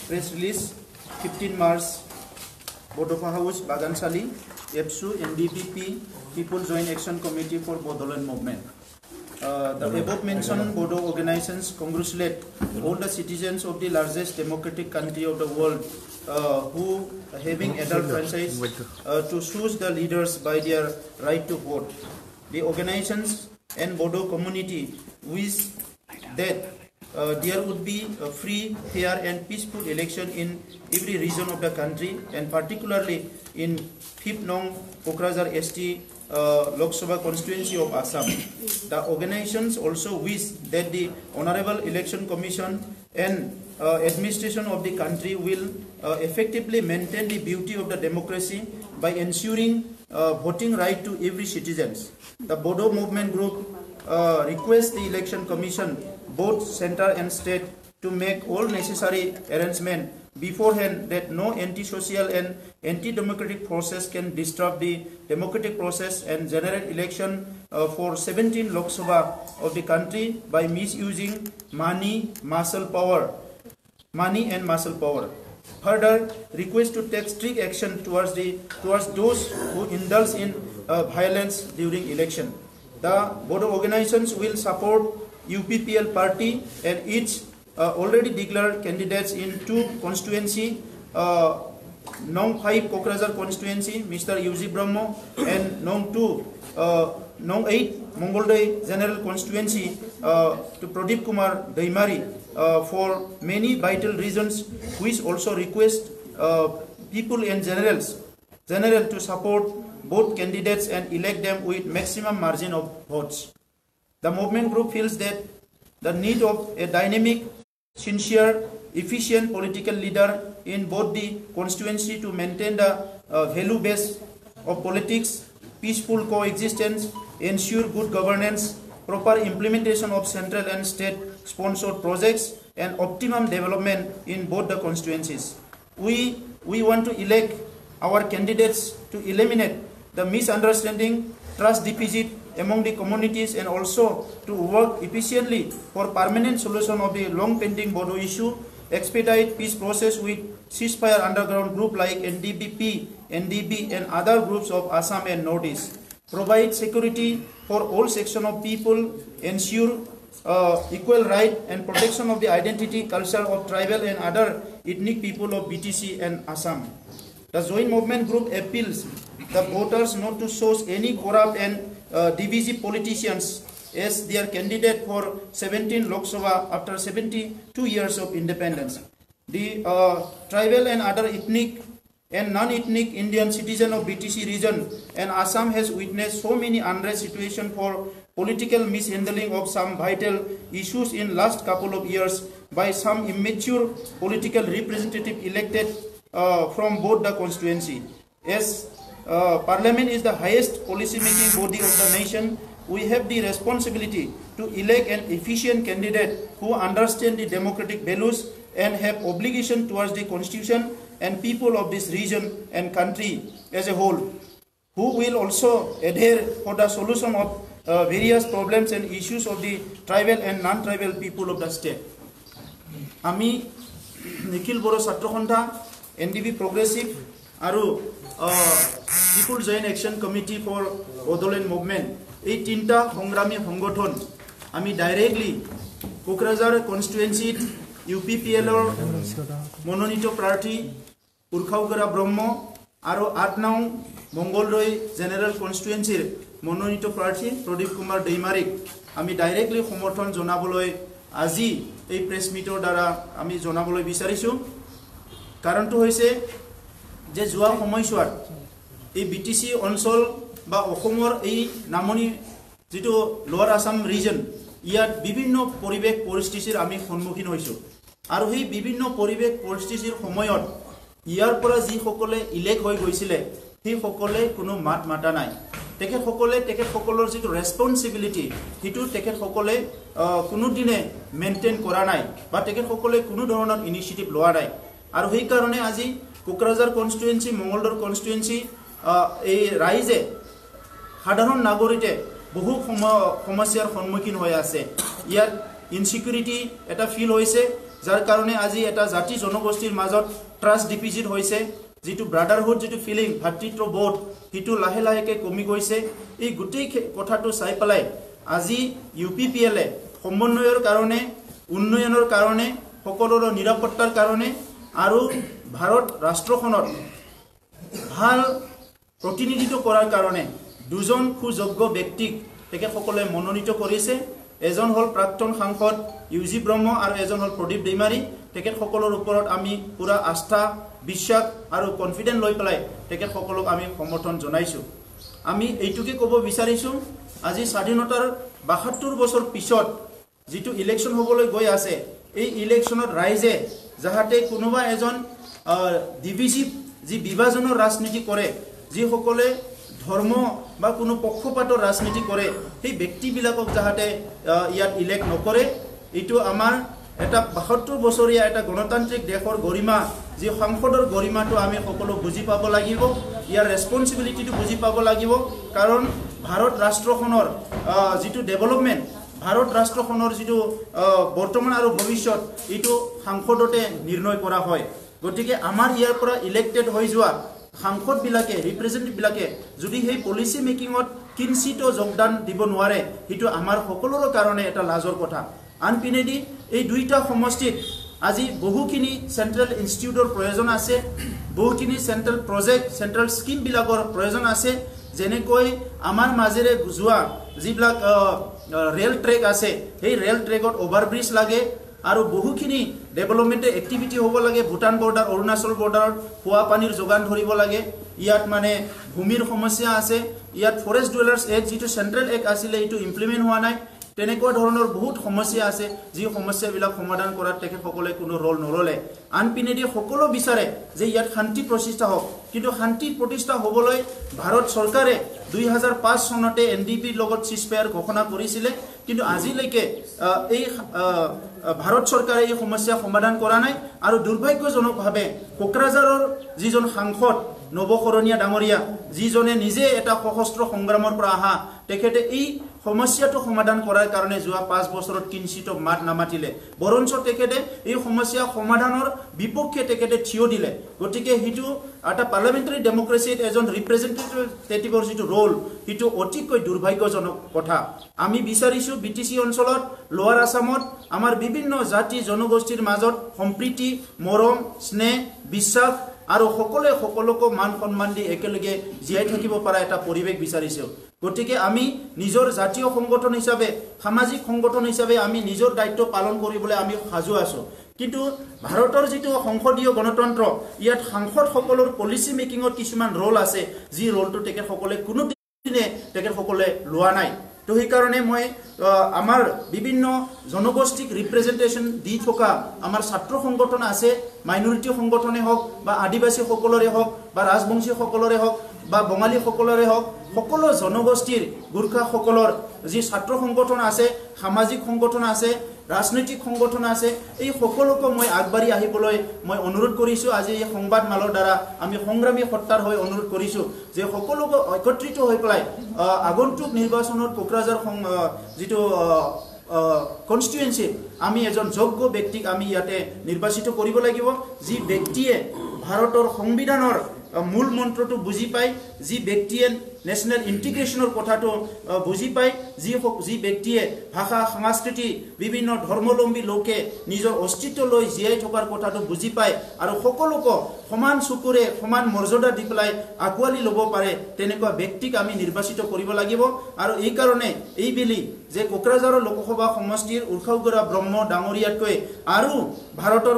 Press release 15 March Bodofa House Bagansali EPSU NDPP People Joint Action Committee for Bodoland Movement. The above mentioned Bodo organizations congratulate all the citizens of the largest democratic country of the world who having adult franchise to choose the leaders by their right to vote. The organizations and Bodo community wish that there would be a free, fair and peaceful election in every region of the country, and particularly in 5th Nong Pokrajar ST Lok Sabha constituency of Assam. The organizations also wish that the Honorable Election Commission and administration of the country will effectively maintain the beauty of the democracy by ensuring voting right to every citizen. The Bodo Movement Group requests the Election Commission, both center and state, to make all necessary arrangements beforehand that no anti-social and anti-democratic process can disrupt the democratic process and generate election for 17 Lok Sabha of the country by misusing money and muscle power. Further, request to take strict action towards those who indulge in violence during election. The Bodo organizations will support UPPL party and each already declared candidates in 2 constituency, Nong 5 Kokrajar constituency, Mr. UG Brahmo, and Nong 8 Mongoldoi general constituency to Pradeep Kumar Daimari for many vital reasons, which also request people and general to support both candidates and elect them with maximum margin of votes. The movement group feels that the need of a dynamic, sincere, efficient political leader in both the constituency to maintain the value base of politics, peaceful coexistence, ensure good governance, proper implementation of central and state sponsored projects, and optimum development in both the constituencies. We want to elect our candidates to eliminate the misunderstanding, trust deficit among the communities, and also to work efficiently for permanent solution of the long pending Bodo issue, expedite peace process with ceasefire underground group like NDPP, NDB and other groups of Assam and Northeast, provide security for all sections of people, ensure equal right and protection of the identity, culture of tribal and other ethnic people of BTC and Assam. The Joint Movement Group appeals the voters not to choose any corrupt and divisive politicians as their candidate for 17 Lok Sabha after 72 years of independence. The tribal and other ethnic and non-ethnic Indian citizen of BTC region and Assam has witnessed so many unrest situations for political mishandling of some vital issues in last couple of years by some immature political representative elected from both the constituency. As Parliament is the highest policy-making body of the nation, we have the responsibility to elect an efficient candidate who understands the democratic values and have obligation towards the constitution and people of this region and country as a whole, who will also adhere for the solution of various problems and issues of the tribal and non-tribal people of the state. Ami Nikhil Boro Satrokhonda, NDP Progressive, Aru People Joint Action Committee for Bodoland Movement, এই তিনটা সংগ্রামী সংগঠন আমি directly Kokrajhar কনস্টিটুৱেন্সিত UPPL মনোনীত প্ৰাৰ্থী উৰ্খাউগৰা ব্ৰহ্ম আৰু 8 নং Mangaldai general কনস্টিটুৱেন্সিৰ মনোনীত প্ৰাৰ্থী প্ৰদীপ কুমাৰ দৈমাৰীক আমি ডাইৰেক্টলি সমৰ্থন জনাবলৈ আজি এই প্ৰেছ মিটৰ দ্বাৰা আমি জনাবলৈ বিচাৰিছো। কাৰণটো হৈছে যে যোৱা সময়ছোৱাত এই BTC অঞ্চল বা অসমৰ এই নামনি যেটো লোৱাৰ আসাম ৰিজন ইয়াত বিভিন্ন পৰিবেশ পৰিস্থিতিৰ আমি সন্মুখীন হৈছো আৰু এই বিভিন্ন পৰিবেশ পৰিস্থিতিৰ সময়ত ইয়াৰ পৰা যি সকলে ইলেক্ট হৈ গৈছিলে সেই সকলে কোনো মাত মাতা নাই। তেখেতসকলৰ যেটো ৰেসপন্সিবিলিটি হিটো তেখেতসকলে কোনো দিনে মেইনটেইন কৰা নাই বা তেখেতসকলে কোনো ধৰণৰ ইনিচিয়েটিভ লোৱা নাই আৰু সেই কাৰণে আজি কোকৰাঝাৰ কনস্টিটুৱেন্সি মংগলদৰ কনস্টিটুৱেন্সি এই ৰাইজে সাধাৰণ নাগৰিকে বহু সমস্যাৰ সন্মুখীন হৈ আছে। ইয়াত ইনসিকিউৰিটি এটা ফিল হৈছে যাৰ কাৰণে আজি এটা জাতি জনগোষ্ঠীৰ মাজত ট্ৰাষ্ট ডিফিজিট হৈছে যেটো ব্ৰাদাৰহুড যেটো ফিলিং ভাতৃত্ববোধ হিটো লাহে লাহেকে কমি গৈছে এই গুটেই কথাটো চাই পেলাই আজি ইউপিপিএল সমন্বয়ৰ কাৰণে উন্নয়নৰ কাৰণে সকলোৰে নিৰাপত্তাৰ কাৰণে আৰু ভাৰত ৰাষ্ট্ৰখনৰ ভাল প্ৰতিনিধিত্ব কৰাৰ কাৰণে দুজন সুযোগ্য ব্যক্তিক তেখেতসকলে মনোনীত কৰিছে এজন হল প্ৰাক্তন সাংসদ ইউজি ব্ৰহ্ম আৰু এজন হল প্ৰদীপ দৈমাৰী তেখেতসকলৰ ওপৰত আমি পুৰা আস্থা বিশ্বাস আৰু কনফিডেন্স লৈ পেলাই তেখেতসকলক আমি সমৰ্থন জনাইছো আমি এইটোকে ক'ব বিচাৰিছো আজি স্বাধীনতাৰ ৭২ বছৰ পিছত যেটো ইলেকশন হ'বলৈ গৈ আছে এই ইলেকশনত ৰাইজে যাহাতে কোনোবা এজন ডিভিজিভ যি বিভাজনৰ ৰাজনীতি কৰে যি সকলে ধৰ্ম বা কোনো পক্ষপাতৰ ৰাজনীতি কৰে সেই ব্যক্তিবিলাকক যাহাতে ইয়াত ইলেক্ট নকৰে এটো আমাৰ এটা ৭২ বছৰীয়া এটা গণতান্ত্ৰিক দেশৰ গৰিমা যি সংসদৰ গৰিমাটো আমি সকলো বুজি পাব লাগিব ইয়াৰ ৰেসপন্সিবিলিটিটো বুজি পাব লাগিব কাৰণ ভাৰত ৰাষ্ট্ৰখনৰ যেটো ডেভেলপমেন্ট ভাৰত ৰাষ্ট্ৰখনৰ যেটো বৰ্তমান আৰু ভৱিষ্যত এটো সংসদতে নিৰ্ণয় কৰা হয় গতিকে আমাৰ ইয়াৰ পৰা ইলেক্টেড হৈ যোৱা সাংসদ বিলাকে ৰিপ্ৰেজেন্টেটিভ বিলাকে যদি সেই পলিসি মেকিংত কিনচিত যোগদান দিব নোৱাৰে হিটো আমাৰ সকলোৰে কাৰণে এটা লাজৰ কথা আনপিনেদি এই দুইটা সমষ্টিত আজি বহুখিনি সেন্ট্ৰাল ইনস্টিটিউটৰ প্ৰয়োজন আছে বহুখিনি সেন্ট্ৰাল প্ৰজেক্ট সেন্ট্ৰাল স্কিম বিলাকৰ প্ৰয়োজন আছে যেনেকৈ আমাৰ মাজেৰে যোৱা যিবিলাক ৰেল ট্ৰেক আছে এই ৰেল ট্ৰেকত ওভাৰব্ৰিজ লাগে আৰু বহুখিনি ডেভেলপমেন্ট এক্টিভিটি হ'ব লাগে ভুটান বৰ্ডাৰ অৰুণাচল বৰ্ডাৰত খোৱা পানীৰ যোগান ধৰিব লাগে ইয়াত মানে ভূমিৰ সমস্যা আছে ইয়াত ফৰেষ্ট ডুৱেলাৰ্ছ এক্ট যেটো সেন্ট্ৰাল এক্ট আছিল এটো ইমপ্লিমেন্ট হোৱা নাই তেনেকুৱা ধৰণৰ বহুত সমস্যা আছে যি সমস্যাবিলাক সমাধান কৰাত তেখেতসকলে কোনো ৰোল নৰলে আনপিনেদি সকলো বিচাৰে যে ইয়াত শান্তি প্ৰতিষ্ঠা হওক কিন্তু শান্তি প্ৰতিষ্ঠা হ'বলৈ ভাৰত চৰকাৰে 2005 চনতে এনডিপিৰ লগত সিজফায়াৰ ঘোষণা কৰিছিল কিন্তু আজিলৈকে এই ভাৰত চৰকাৰে এই সমস্যা সমাধান কৰা নাই আৰু দুৰ্ভাগ্যজনকভাৱে কোকৰাঝাৰৰ যিজন সাংসদ নৱকৰণীয়া ডাঙৰীয়া যিজনে নিজে এটা সশস্ত্ৰ সংগ্ৰামৰ পৰা আহা তেখেতে এই সমস্যাটো সমাধান কৰাৰ কাৰণে যোৱা 5 বছৰত কিনচিত মাত নামাতিলে বৰঞ্চ তেখেতে এই সমস্যা সমাধানৰ বিপক্ষে তেখেতে থিয় দিলে গতিকে হিটো এটা পাৰ্লামেন্টাৰী ডেমক্ৰেচিত এজন ৰিপ্ৰেজেন্টেটিভৰ যেটো ৰোল হিটো অতিকৈ দুৰ্ভাগ্যজনক কথা আমি বিচাৰিছো বিটিসি অঞ্চলত লোৱাৰ আসামত আমাৰ বিভিন্ন জাতি জনগোষ্ঠীৰ মাজত সম্প্ৰীতি মৰম স্নেহ বিশ্বাস আৰু সকলোক মান সন্মান দি একেলগে জীয়াই থাকিব পৰা এটা পৰিৱেশ বিচাৰিছো গতিকে আমি নিজৰ জাতীয় সংগঠন হিচাপে সামাজিক সংগঠন হিচাপে আমি নিজৰ দায়িত্ব পালন কৰিবলৈ আমি সাজু আছো কিন্তু ভাৰতৰ যেটো সংসদীয় গণতন্ত্ৰ ইয়াত সাংসদ সকলৰ পলিসি মেকিংত কিছুমান ৰোল আছে যি ৰোলটো তেখেতসকলে কোনো দিনে তেখেতসকলে লোৱা নাই তো এই কাৰণে মই আমাৰ বিভিন্ন জনগোষ্ঠীক ৰিপ্ৰেজেন্টেশন দি থকা আমাৰ ছাত্ৰ সংগঠন আছে মাইনৰিটি সংগঠনে হওক বা আদিবাসী সকলৰে হওক বা ৰাজবংশী সকলৰে হওক বা বঙালী সকলৰে হওক সকলো জনগোষ্ঠীৰ গুৰখা সকলৰ যি ছাত্ৰ সংগঠন আছে সামাজিক সংগঠন আছে ৰাজনৈতিক সংগঠন আছে এই সকলোক মই আগবাঢ়ি আহিবলৈ মই অনুৰোধ কৰিছো আজি এই সংবাদ মালৰ দ্বাৰা আমি সংগ্ৰামী সত্তাৰ হৈ অনুৰোধ কৰিছো যে সকলোক একত্ৰিত হৈ পেলাই আগন্তুক নিৰ্বাচনত কোকৰাঝাৰ যেটো কনস্টিটুৱেন্সি আমি এজন যোগ্য ব্যক্তিক আমি ইয়াতে নিৰ্বাচিত কৰিব লাগিব যি ব্যক্তিয়ে ভাৰতৰ সংবিধানৰ মূল মন্ত্ৰটো বুজি পায় যি ব্যক্তিয়ে ন্যাশনাল ইন্টিগ্ৰেশনৰ কথাটো বুজি পায় যি ব্যক্তিয়ে ভাষা সংস্কৃতি বিভিন্ন ধৰ্মাৱলম্বী লোকে নিজৰ অস্তিত্ব লৈ জীয়াই থকাৰ কথাটো বুজি পায় আৰু সকলোক সমান চকুৰে সমান মৰ্যাদা দি পেলাই আগুৱালি ল'ব পাৰে তেনেকুৱা ব্যক্তিক আমি নিৰ্বাচিত কৰিব লাগিব আৰু এই কাৰণে এই বিলি যে কোকৰাঝাৰৰ লোকসভা সমষ্টিৰ উৰ্খাউগৰা ব্ৰহ্ম ডাঙৰীয়াতকৈ আৰু ভাৰতৰ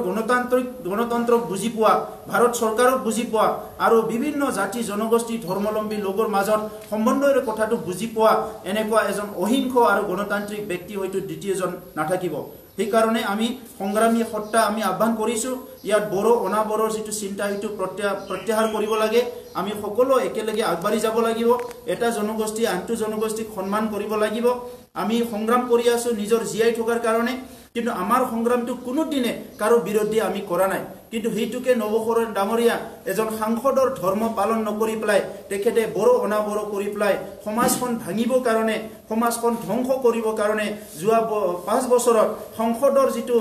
গণতন্ত্ৰক বুজি পোৱা ভাৰত চৰকাৰক বুজি পোৱা আৰু বিভিন্ন জাতি জনগোষ্ঠী ধৰ্মাৱলম্বী লোকৰ মাজত সম্বন্ধৰ কথাটো বুজি পোৱা এনেকুৱা এজন অহিংস আৰু গণতান্ত্ৰিক ব্যক্তি হয়তো দ্বিতীয়জন নাথাকিব সেই কাৰণে আমি সংগ্ৰামী সত্তা আমি আহ্বান কৰিছো ইয়াত বড়ো অনাবৰৰ যেটো চিন্তা হিটো প্ৰত্যাহাৰ কৰিব লাগে আমি সকলো একেলগে আগবাঢ়ি যাব লাগিব এটা জনগোষ্ঠী আনটো জনগোষ্ঠীক সন্মান কৰিব লাগিব আমি সংগ্ৰাম কৰি আছো নিজৰ জীয়াই থকাৰ কাৰণে কিন্তু আমাৰ সংগ্ৰামটো কোনো দিনে কাৰো বিৰোধী আমি কৰা নাই কিন্তু হেতুকে নৱসৰণ ডাঙৰীয়া এজন সাংসদৰ ধৰ্ম পালন নকৰি প্লাই তেখেতে বড় অনাবড় কৰি প্লাই সমাজখন ভাঙিব কাৰণে সমাজখন ধ্বংস কৰিব কাৰণে যোৱা 5 বছৰত সংসদৰ যিটো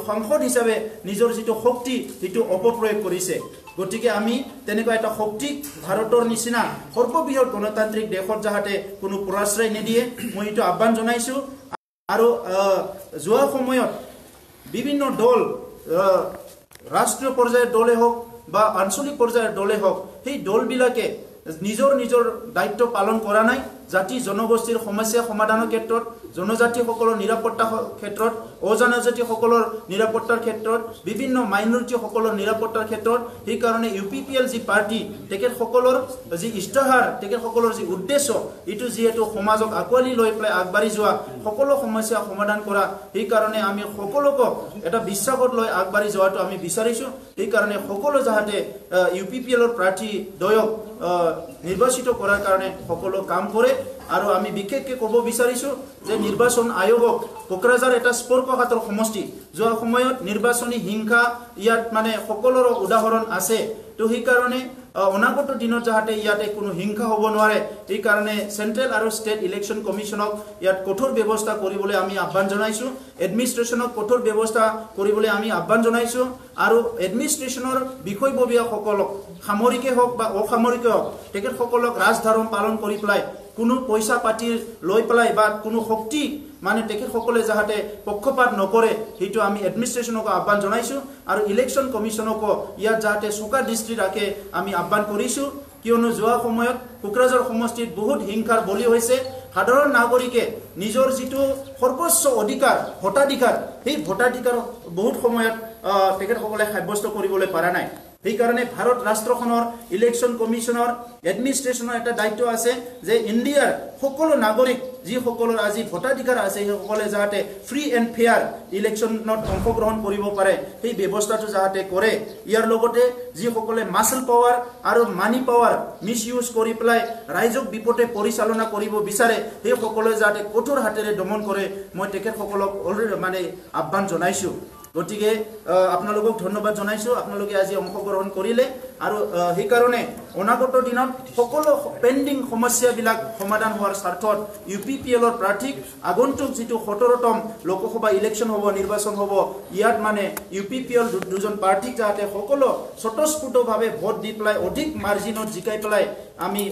সংসদ হিচাপে নিজৰ যিটো শক্তি হেতু অপপ্ৰয়োগ কৰিছে গতিকে আমি তেনেকুৱা এটা শক্তি ভাৰতৰ নিচিনা সৰ্ববৃহৎ গণতান্ত্ৰিক দেশত যাহাতে কোনো প্ৰশ্ৰয় নিদিয়ে মই এইটো আহ্বান জনাইছো আৰু যোৱা সময়ত বিভিন্ন দল ৰাষ্ট্ৰীয় পৰ্যায়ৰ দলে হওক বা আঞ্চলিক পৰ্যায়ৰ দলে হওক সেই দলবিলাকে নিজৰ দায়িত্ব পালন কৰা নাই জাতি জনগোষ্ঠীৰ সমস্যা সমাধানৰ ক্ষেত্ৰত জনজাতিসকলৰ নিৰাপত্তা ক্ষেত্ৰত অজনজাতিসকলৰ নিৰাপত্তাৰ ক্ষেত্ৰত বিভিন্ন মাইনৰিটিসকলৰ নিৰাপত্তাৰ ক্ষেত্ৰত সেই কাৰণে ইউপিপিএল যি পাৰ্টি তেখেতসকলৰ যি ইস্তাহাৰ তেখেতসকলৰ যি উদ্দেশ্য ইটো যেহেতু সমাজক আকোৱালি লৈ পেলাই আগবাঢ়ি যোৱা সকলো সমস্যা সমাধান কৰা সেই কাৰণে আমি সকলোকে এটা বিশ্বাসত লৈ আগবাঢ়ি যোৱাটো আমি বিচাৰিছো এই কাৰণে সকলো যাহাতে ইউপিপিএলৰ প্ৰাৰ্থী দয়ক নিৰ্বাচিত কৰাৰ কাৰণে সকলো কাম কৰে আৰু আমি বিশেষকৈ ক'ব বিচাৰিছো যে নিৰ্বাচন আয়োগক কোকৰাঝাৰ এটা স্পৰ্শকাতৰ সমষ্টি যোৱা সময়ত নিৰ্বাচনী হিংসা ইয়াত মানে সকলোৰ উদাহৰণ আছে তো সেই কাৰণে অনাগত দিনত যাহাতে ইয়াতে কোনো হিংসা হ'ব নোৱাৰে এই কাৰণে সেন্ট্ৰেল আৰু ষ্টেট ইলেকশ্যন কমিশনক ইয়াত কঠোৰ ব্যৱস্থা কৰিবলৈ আমি আহ্বান জনাইছো এডমিনিষ্ট্ৰেচনক কঠোৰ ব্যৱস্থা কৰিবলৈ আমি আহ্বান জনাইছো আৰু এডমিনিষ্ট্ৰেচনৰ বিষয়ববীয়াসকলক সামৰিকে হওক বা অসামৰিকে হওক তেখেতসকলক ৰাজধৰ্ম পালন কৰি পেলাই কোনো পইচা পাতি লৈ পেলাই বা কোনো শক্তি মানে তেখেতসকলে যাহাতে পক্ষপাত নকৰে সেইটো আমি এডমিনিষ্ট্ৰেচনক আহ্বান জনাইছো আৰু ইলেকশ্যন কমিশনক ইয়াত যাহাতে চোকা দৃষ্টি ৰাখে আমি আহ্বান কৰিছো কিয়নো যোৱা সময়ত কোকৰাঝাৰ সমষ্টিত বহুত হিংসাৰ বলি হৈছে সাধাৰণ নাগৰিকে নিজৰ যিটো সৰ্বোচ্চ অধিকাৰ ভোটাধিকাৰ সেই ভোটাধিকাৰ বহুত সময়ত তেখেতসকলে সাব্যস্ত কৰিবলৈ পৰা নাই সেই কাৰণে ভাৰত ৰাষ্ট্ৰখনৰ ইলেকশ্যন কমিশনৰ এডমিনিষ্ট্ৰেচনৰ এটা দায়িত্ব আছে যে ইণ্ডিয়াৰ সকলো নাগৰিক যিসকলৰ আজি ভোটাধিকাৰ আছে সেইসকলে যাহাতে ফ্ৰী এণ্ড ফেয়াৰ ইলেকশ্যনত অংশগ্ৰহণ কৰিব পাৰে সেই ব্যৱস্থাটো যাহাতে কৰে ইয়াৰ লগতে যিসকলে মাসল পাৱাৰ আৰু মানি পাৱাৰ মিছ ইউজ কৰি পেলাই ৰাইজক বিপদে পৰিচালনা কৰিব বিচাৰে সেইসকলে যাহাতে কঠোৰ হাতেৰে দমন কৰে মই তেখেতসকলক অলৰেডি মানে আহ্বান জনাইছো গতিকে আপোনালোকক ধন্যবাদ জনাইছো আপোনালোকে আজি অংশগ্ৰহণ কৰিলে আৰু সেই কাৰণে অনাগত দিনত সকলো পেন্ডিং সমস্যাবিলাক সমাধান হোৱাৰ স্বাৰ্থত ইউপিপিএলৰ প্ৰাৰ্থীক আগন্তুক যিটো 17তম লোকসভা ইলেকশ্যন হ'ব নিৰ্বাচন হ'ব ইয়াত মানে ইউপিপিএল দুজন প্ৰাৰ্থীক যাতে সকলো স্বতঃস্ফূৰ্তভাৱে ভোট দি পেলাই অধিক মাৰ্জিনত জিকাই পেলাই আমি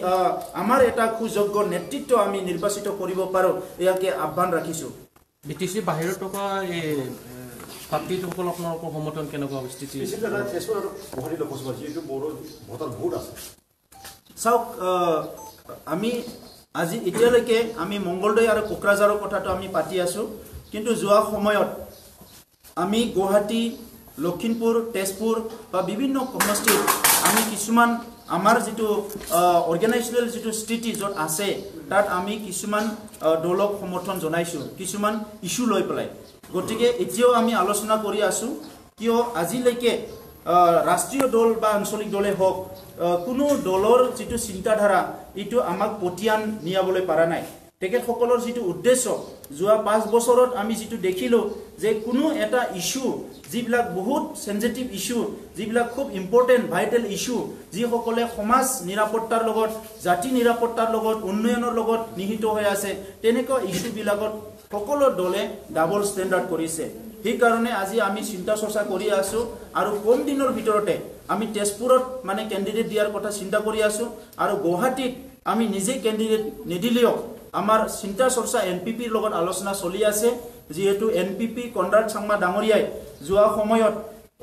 আমাৰ এটা সুযোগ্য নেতৃত্ব আমি নিৰ্বাচিত কৰিব পাৰো ইয়াকে আহ্বান ৰাখিছো বিটিসি বাহিৰত থকা এই পাৰ্টিসকল আপোনালোকৰ সমৰ্থন কেনেকুৱা স্থিতি চাওক আমি আজি এতিয়ালৈকে আমি মংগলদৈ আৰু কোকৰাঝাৰৰ কথাটো আমি পাতি আছো কিন্তু যোৱা সময়ত আমি গুৱাহাটী লখিমপুৰ তেজপুৰ বা বিভিন্ন সমষ্টিত আমি কিছুমান আমাৰ যিটো অৰ্গেনাইজেশ্যনেল যিটো স্থিতি য'ত আছে তাত আমি কিছুমান দলক সমৰ্থন জনাইছো কিছুমান ইস্যু লৈ পেলাই গতিকে এতিয়াও আমি আলোচনা কৰি আছো কিয় আজিলৈকে ৰাষ্ট্ৰীয় দল বা আঞ্চলিক দলে হওক কোনো দলৰ যিটো চিন্তাধাৰা এইটো আমাক পতিয়ান নিয়াবলৈ পৰা নাই তেখেতসকলৰ যিটো উদ্দেশ্য যোৱা 5 বছৰত আমি যিটো দেখিলো যে কোনো এটা ইস্যু যিবিলাক বহুত সেনজিটিভ ইস্যু যিবিলাক খুব ইম্পৰ্টেন্ট ভাইটেল ইস্যু যিসকলে সমাজ নিৰাপত্তাৰ লগত জাতি নিৰাপত্তাৰ লগত উন্নয়নৰ লগত নিহিত হৈ আছে তেনেকুৱা ইস্যুবিলাকত সকলো দলে ডাবল ষ্টেণ্ডাৰ্ড কৰিছে সেই কাৰণে আজি আমি চিন্তা চৰ্চা কৰি আছো আৰু কম দিনৰ ভিতৰতে আমি তেজপুৰত মানে কেণ্ডিডেট দিয়াৰ কথা চিন্তা কৰি আছো আৰু গুৱাহাটীত আমি নিজে কেণ্ডিডেট নিদিলেও আমাৰ চিন্তা চৰ্চা এনপিপিৰ লগত আলোচনা চলি আছে যেহেতু এনপিপি কনৰাড চাংমা ডাঙৰীয়াই যোৱা সময়ত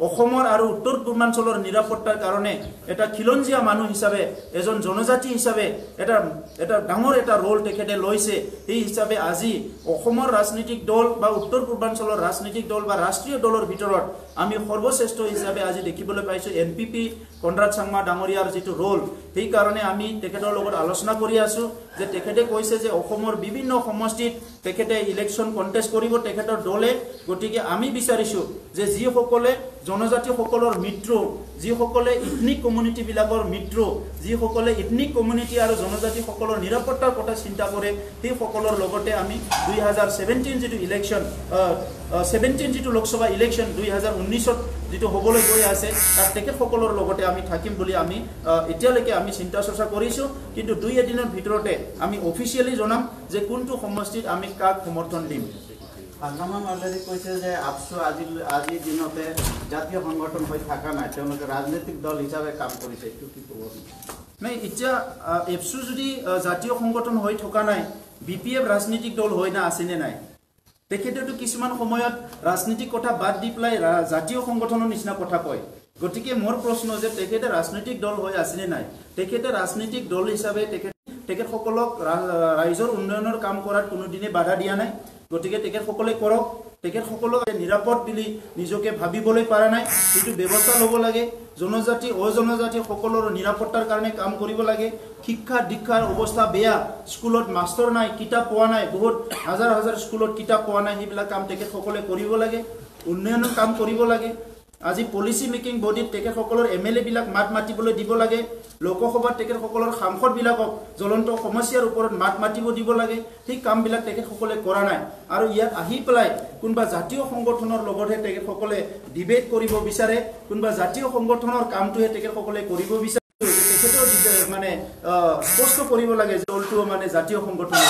অসমৰ আৰু উত্তৰ পূৰ্বাঞ্চলৰ নিৰাপত্তাৰ কাৰণে এটা খিলঞ্জীয়া মানুহ হিচাপে এজন জনজাতি হিচাপে এটা ডাঙৰ এটা ৰোল তেখেতে লৈছে এই হিচাপে আজি অসমৰ ৰাজনৈতিক দল বা উত্তৰ পূৰ্বাঞ্চলৰ ৰাজনৈতিক দল বা ৰাষ্ট্ৰীয় দলৰ ভিতৰত আমি সৰ্বশ্ৰেষ্ঠ হিচাপে আজি দেখিবলৈ পাইছো এনপিপি কনৰাড চাংমা ডাঙৰীয়াৰ যিটো ৰোল সেই কাৰণে আমি তেখেতৰ লগত আলোচনা কৰি আছো যে তেখেতে কৈছে যে অসমৰ বিভিন্ন সমষ্টিত তেখেতে ইলেকশ্যন কণ্টেষ্ট কৰিব তেখেতৰ দলে গতিকে আমি বিচাৰিছো যে যিসকলে জনজাতিসকলৰ মিত্ৰ যিসকলে ইথনিক কমিউনিটি বিলাকৰ মিত্ৰ যিসকলে ইথনিক কমিউনিটি আৰু জনজাতিসকলৰ নিৰাপত্তাৰ কথা চিন্তা কৰে সেই সকলৰ লগতে আমি 2017 যিটো ইলেকশ্যন 17 যিটো লোকসভা ইলেকশ্যন 2019 যিটো হ'বলৈ গৈ আছে তাত তেখেতসকলৰ লগতে আমি থাকিম বুলি আমি এতিয়ালৈকে আমি চিন্তা চৰ্চা কৰিছোঁ কিন্তু 2 এদিনৰ ভিতৰতে আমি অফিচিয়েলি জনাম যে কোনটো সমষ্টিত আমি কাক সমৰ্থন দিম পাৰ্লামান অলৰেডি কৈছে যে আপসু আজিৰ দিনতে জাতীয় সংগঠন হৈ থকা নাই তেওঁলোকে ৰাজনৈতিক দল হিচাপে কাম কৰিছে এইটো কি ক'ব নাই এতিয়া এপসু যদি জাতীয় সংগঠন হৈ থকা নাই বিপিএফ ৰাজনৈতিক দল হৈ না আছেনে নাই তেখেতেতো কিছুমান সময়ত ৰাজনৈতিক কথা বাদ দি পেলাই জাতীয় সংগঠনৰ নিচিনা কথা কয় গতিকে মোৰ প্ৰশ্ন যে তেখেতে ৰাজনৈতিক দল হৈ আছেনে নাই তেখেতে ৰাজনৈতিক দল হিচাপে তেখেতসকলক ৰাইজৰ উন্নয়নৰ কাম কৰাত কোনোদিনে বাধা দিয়া নাই গতিকে তেখেতসকলে কৰক তেখেতসকলক নিৰাপদ বুলি নিজকে ভাবিবলৈ পৰা নাই সেইটো ব্যৱস্থা ল'ব লাগে জনজাতি অজনজাতি সকলৰ নিৰাপত্তাৰ কাৰণে কাম কৰিব লাগে শিক্ষা দীক্ষাৰ অৱস্থা বেয়া স্কুলত মাষ্টৰ নাই কিতাপ পোৱা নাই বহুত হাজাৰ হাজাৰ স্কুলত কিতাপ পোৱা নাই সেইবিলাক কাম তেখেতসকলে কৰিব লাগে উন্নয়নৰ কাম কৰিব লাগে আজি পলিসি মেকিং বডিত তেখেতসকলৰ এমএলএ বিলাক মাত মাতিবলৈ দিব লাগে লোকসভাত তেখেতসকলৰ সাংসদ বিলাকক জ্বলন্ত সমস্যাৰ ওপৰত মাত মাতিব দিব লাগে ঠিক কাম বিলাক তেখেতসকলে কৰা নাই আৰু ইয়াত আহি পেলাই কোনবা জাতীয় সংগঠনৰ লগতহে তেখেতসকলে ডিবেট কৰিব বিচাৰে কোনবা জাতীয় সংগঠনৰ কামটোহে তেখেতসকলে কৰিব বিচাৰে তেখেতৰ মানে স্পষ্ট কৰিব লাগে যে দলটো মানে জাতীয় সংগঠনৰ